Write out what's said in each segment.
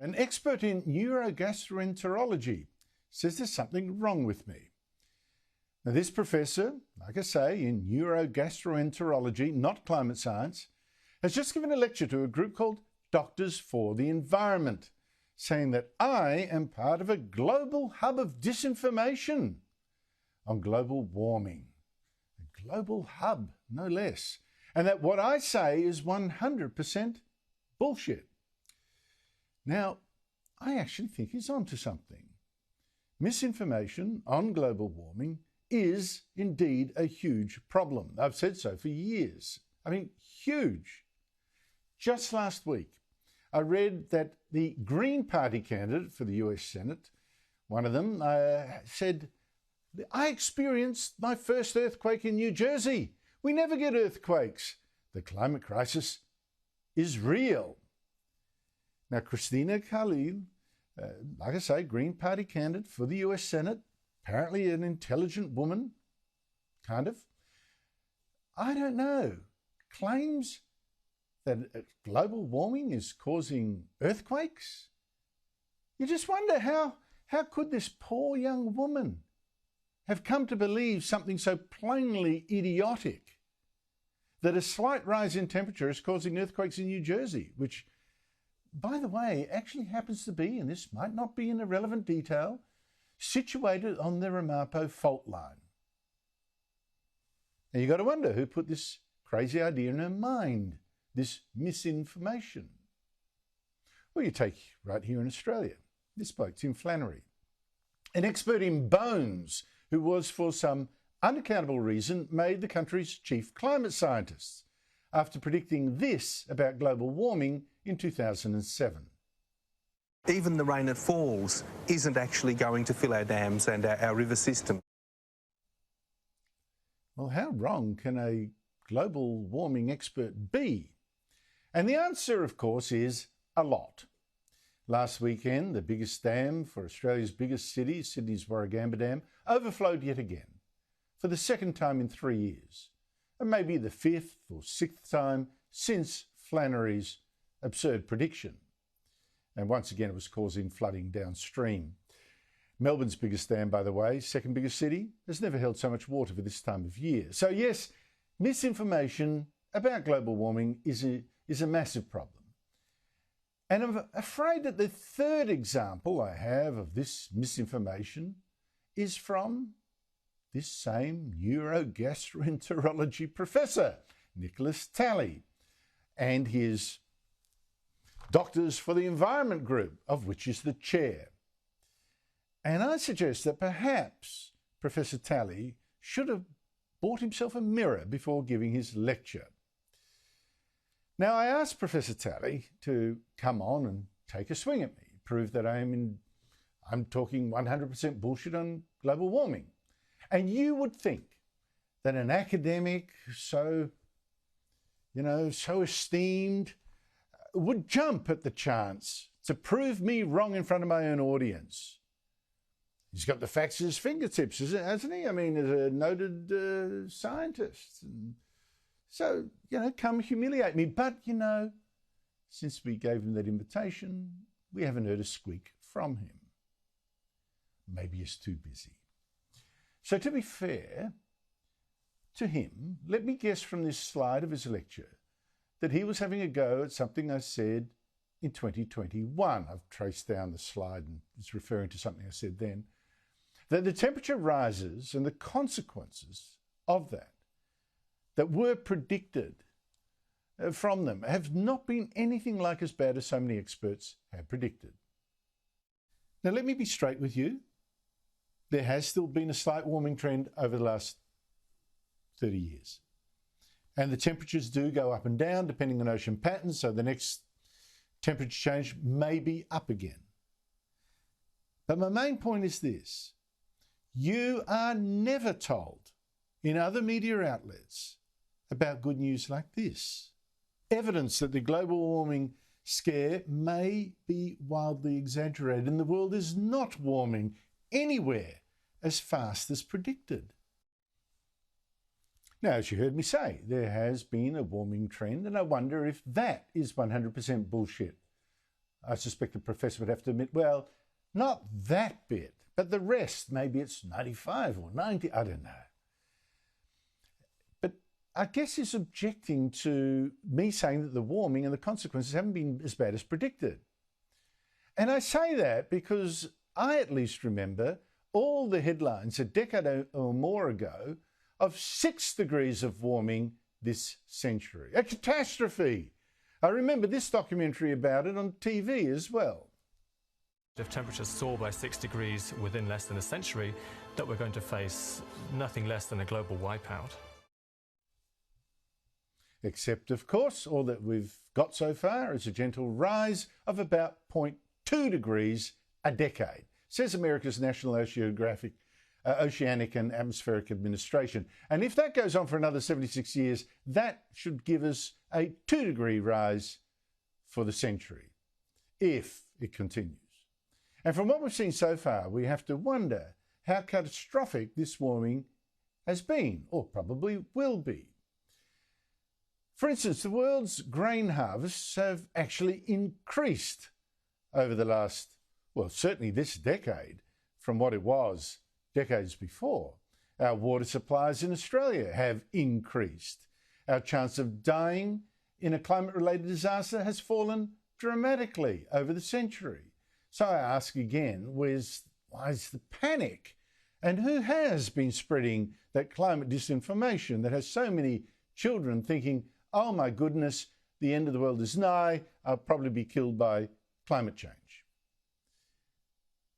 An expert in neurogastroenterology says there's something wrong with me. Now, this professor, like I say, in neurogastroenterology, not climate science, has just given a lecture to a group called Doctors for the Environment, saying that I am part of a global hub of disinformation on global warming. A global hub, no less. And that what I say is 100% bullshit. Now, I actually think he's onto something. Misinformation on global warming is indeed a huge problem. I've said so for years. I mean, huge. Just last week, I read that the Green Party candidate for the US Senate, one of them, said, I experienced my first earthquake in New Jersey. We never get earthquakes. The climate crisis is real. Now, Christina Khalil, like I say, Green Party candidate for the US Senate, apparently an intelligent woman, kind of, I don't know, claims that global warming is causing earthquakes. You just wonder how could this poor young woman have come to believe something so plainly idiotic, that a slight rise in temperature is causing earthquakes in New Jersey, which, by the way, actually happens to be, and this might not be in a relevant detail, situated on the Ramapo fault line. Now you've got to wonder who put this crazy idea in her mind, this misinformation. Well, you take right here in Australia, this bloke, Tim Flannery, an expert in bones who was, for some unaccountable reason, made the country's chief climate scientist after predicting this about global warming in 2007. Even the rain that falls isn't actually going to fill our dams and our river system. Well, how wrong can a global warming expert be? And the answer, of course, is a lot. Last weekend, the biggest dam for Australia's biggest city, Sydney's Warragamba Dam, overflowed yet again, for the second time in 3 years, and maybe the fifth or sixth time since Flannery's absurd prediction. And once again, it was causing flooding downstream. Melbourne's biggest dam, by the way, second biggest city, has never held so much water for this time of year. So yes, misinformation about global warming is a massive problem. And I'm afraid that the third example I have of this misinformation is from this same neurogastroenterology professor, Nicholas Talley, and his Doctors for the Environment group, of which is the chair. And I suggest that perhaps Professor Talley should have bought himself a mirror before giving his lecture. Now, I asked Professor Talley to come on and take a swing at me, prove that I'm talking 100% bullshit on global warming. And you would think that an academic so esteemed would jump at the chance to prove me wrong in front of my own audience. He's got the facts at his fingertips, hasn't he? I mean, as a noted scientist. So, come humiliate me. But, since we gave him that invitation, we haven't heard a squeak from him. Maybe he's too busy. So to be fair to him, let me guess from this slide of his lecture that he was having a go at something I said in 2021. I've traced down the slide and it's referring to something I said then. That the temperature rises and the consequences of that were predicted from them have not been anything like as bad as so many experts have predicted. Now, let me be straight with you. There has still been a slight warming trend over the last 30 years. And the temperatures do go up and down depending on ocean patterns, so the next temperature change may be up again. But my main point is this. You are never told in other media outlets about good news like this. Evidence that the global warming scare may be wildly exaggerated and the world is not warming anywhere as fast as predicted. Now, as you heard me say, there has been a warming trend, and I wonder if that is 100% bullshit. I suspect the professor would have to admit, well, not that bit, but the rest, maybe it's 95 or 90, I don't know. But I guess he's objecting to me saying that the warming and the consequences haven't been as bad as predicted. And I say that because I at least remember all the headlines a decade or more ago of 6 degrees of warming this century. A catastrophe. I remember this documentary about it on TV as well. If temperatures soar by 6 degrees within less than a century, that we're going to face nothing less than a global wipeout. Except, of course, all that we've got so far is a gentle rise of about 0.2 degrees a decade, says America's National Oceanic and Atmospheric Administration. And if that goes on for another 76 years, that should give us a 2-degree rise for the century, if it continues. And from what we've seen so far, we have to wonder how catastrophic this warming has been, or probably will be. For instance, the world's grain harvests have actually increased over the last, well, certainly this decade, from what it was decades before. Our water supplies in Australia have increased. Our chance of dying in a climate-related disaster has fallen dramatically over the century. So I ask again, why is the panic? And who has been spreading that climate disinformation that has so many children thinking, oh my goodness, the end of the world is nigh, I'll probably be killed by climate change?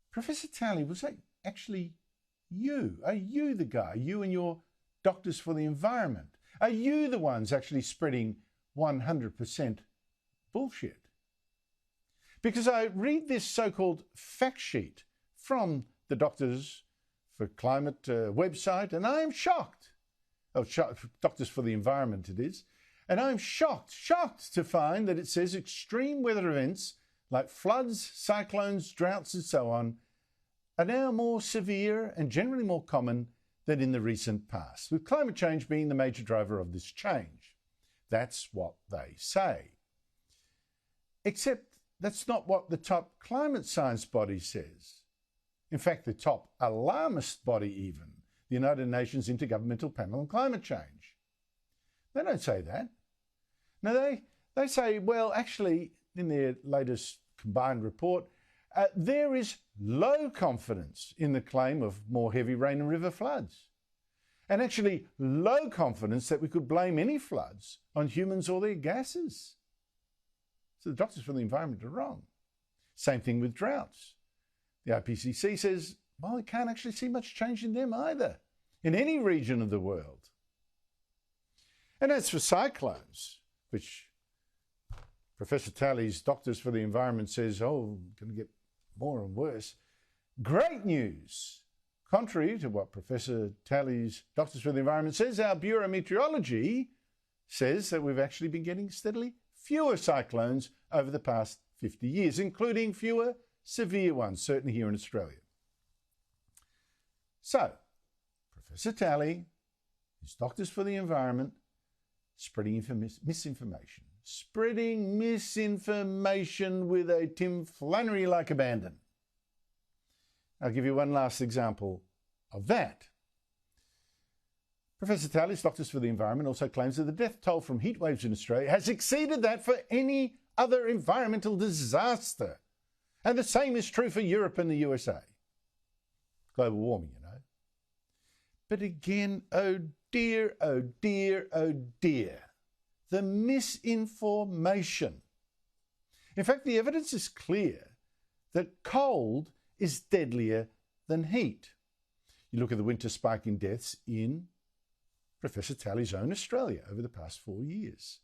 Professor Talley, was that actually you? Are you the guy, you and your doctors for the environment? Are you the ones actually spreading 100% bullshit? Because I read this so-called fact sheet from the Doctors for Climate website, and I am shocked. Doctors for the Environment it is. And I'm shocked to find that it says extreme weather events like floods, cyclones, droughts and so on are now more severe and generally more common than in the recent past, with climate change being the major driver of this change. That's what they say. Except that's not what the top climate science body says. In fact, the top alarmist body even, the United Nations Intergovernmental Panel on Climate Change. They don't say that. No, they say, well, actually, in their latest combined report, there is low confidence in the claim of more heavy rain and river floods. And actually low confidence that we could blame any floods on humans or their gases. So the Doctors for the Environment are wrong. Same thing with droughts. The IPCC says, well, you can't actually see much change in them either, in any region of the world. And as for cyclones, which Professor Talley's Doctors for the Environment says, oh, going to get more and worse. Great news. Contrary to what Professor Talley's Doctors for the Environment says, our Bureau of Meteorology says that we've actually been getting steadily fewer cyclones over the past 50 years, including fewer severe ones, certainly here in Australia. So, Professor Talley, his Doctors for the Environment, spreading misinformation. Spreading misinformation with a Tim Flannery-like abandon. I'll give you one last example of that. Professor Talley's Doctors for the Environment also claims that the death toll from heat waves in Australia has exceeded that for any other environmental disaster. And the same is true for Europe and the USA. Global warming, you know. But again, oh dear, oh dear, oh dear. The misinformation. In fact, the evidence is clear that cold is deadlier than heat. You look at the winter spike in deaths in Professor Talley's own Australia over the past 4 years.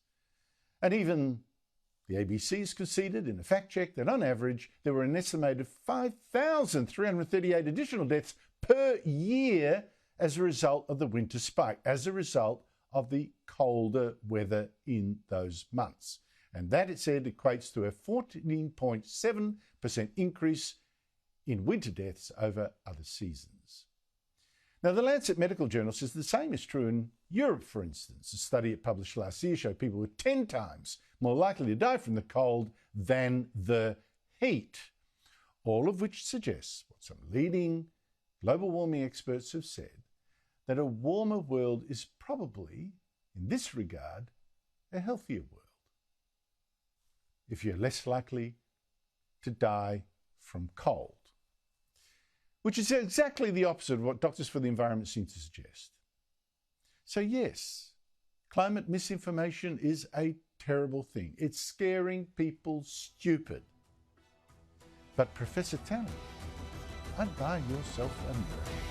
And even the ABC's conceded in a fact check that on average there were an estimated 5,338 additional deaths per year as a result of the winter spike, as a result of the colder weather in those months. And that, it said, equates to a 14.7% increase in winter deaths over other seasons. Now, the Lancet Medical Journal says the same is true in Europe, for instance. A study it published last year showed people were 10 times more likely to die from the cold than the heat, all of which suggests what some leading global warming experts have said, that a warmer world is probably, in this regard, a healthier world, if you're less likely to die from cold, which is exactly the opposite of what Doctors for the Environment seem to suggest. So yes, climate misinformation is a terrible thing. It's scaring people stupid. But Professor Talley, I'd buy yourself a mirror.